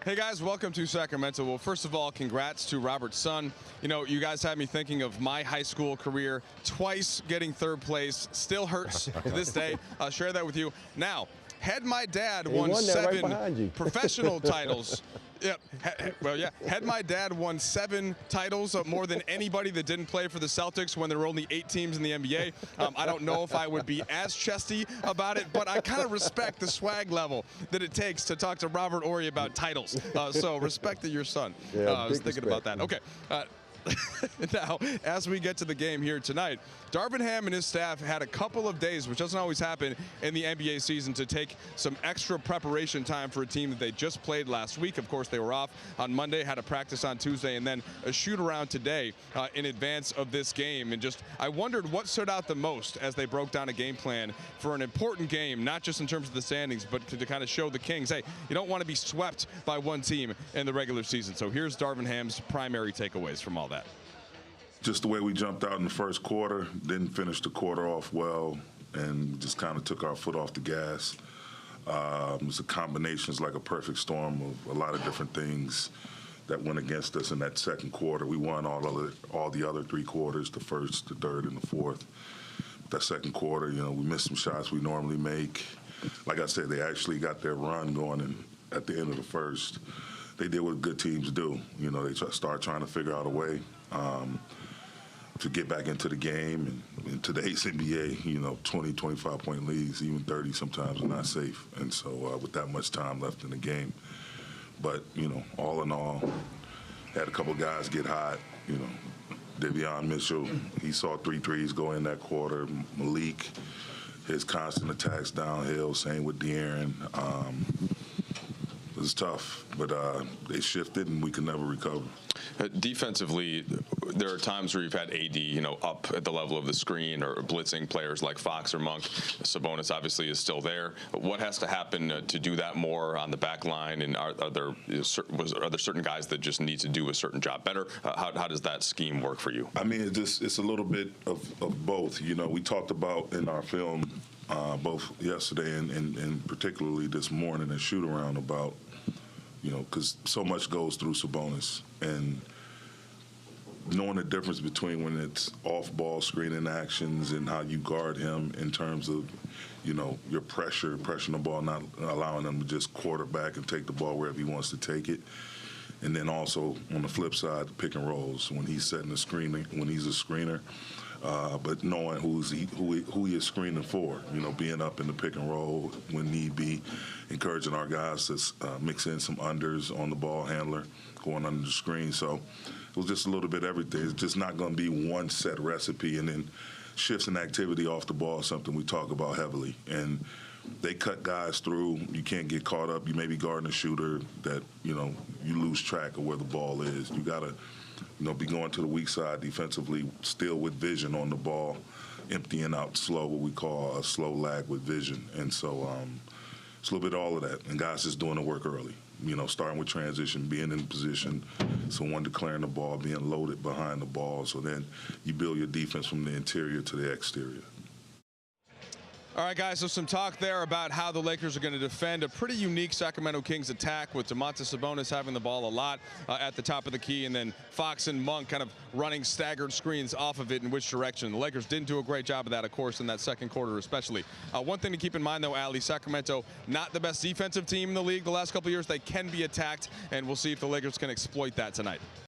Hey guys, welcome to Sacramento. Well, first of all, congrats to Robert's son. You know, you guys had me thinking of my high school career, twice getting third place. Still hurts to this day. I'll share that with you. Now, had my dad won 7 professional titles. Yep. Had my dad won 7 titles, more than anybody that didn't play for the Celtics when there were only 8 teams in the NBA. I don't know if I would be as chesty about it, but I kind of respect the swag level that it takes to talk to Robert Horry about titles. So respect to your son. I was thinking about that. Okay. Now, as we get to the game here tonight, Darvin Ham and his staff had a couple of days, which doesn't always happen in the NBA season, to take some extra preparation time for a team that they just played last week. Of course, they were off on Monday, had a practice on Tuesday, and then a shoot-around today in advance of this game. And just, I wondered what stood out the most as they broke down a game plan for an important game, not just in terms of the standings, but to kind of show the Kings, hey, you don't want to be swept by one team in the regular season. So here's Darvin Ham's primary takeaways from all that. Just the way we jumped out in the first quarter, didn't finish the quarter off well, and just kind of took our foot off the gas. It was a combination, it's like a perfect storm of a lot of different things that went against us in that second quarter. We won all the other 3 quarters, the first, the third, and the fourth. That second quarter, you know, we missed some shots we normally make. Like I said, they actually got their run going at the end of the first. They did what good teams do. You know, they start trying to figure out a way to get back into the game. And in today's NBA, you know, 20, 25-point leads, even 30 sometimes are not safe. And so with that much time left in the game. But, you know, all in all, had a couple guys get hot. You know, Davion Mitchell, he saw 3 threes go in that quarter. Malik, his constant attacks downhill, same with De'Aaron. It was tough, but they shifted and we could never recover. Defensively, there are times where you've had AD, you know, up at the level of the screen or blitzing players like Fox or Monk. Sabonis obviously is still there. What has to happen to do that more on the back line? And are there certain guys that just need to do a certain job better? How does that scheme work for you? I mean, it's a little bit of both. You know, we talked about in our film both yesterday and particularly this morning in shoot-around about, you know, because so much goes through Sabonis, and knowing the difference between when it's off-ball screening actions and how you guard him in terms of, you know, your pressuring the ball, not allowing him to just quarterback and take the ball wherever he wants to take it. And then also on the flip side, the pick and rolls when he's setting the screening, when he's a screener. But knowing who he is screening for, you know, being up in the pick and roll when need be, encouraging our guys to mix in some unders on the ball handler, going under the screen. So it was just a little bit of everything. It's just not going to be one set recipe, and then shifts in activity off the ball is something we talk about heavily. And they cut guys through. You can't get caught up. You may be guarding a shooter that, you know, you lose track of where the ball is. You got to, you know, be going to the weak side defensively, still with vision on the ball, emptying out slow, what we call a slow lag with vision. And so it's a little bit of all of that. And guys just doing the work early, you know, starting with transition, being in position, someone declaring the ball, being loaded behind the ball. So then you build your defense from the interior to the exterior. All right, guys, so some talk there about how the Lakers are going to defend a pretty unique Sacramento Kings attack with Domantas Sabonis having the ball a lot at the top of the key, and then Fox and Monk kind of running staggered screens off of it in which direction. The Lakers didn't do a great job of that, of course, in that second quarter especially. One thing to keep in mind, though, Ali, Sacramento, not the best defensive team in the league the last couple of years. They can be attacked, and we'll see if the Lakers can exploit that tonight.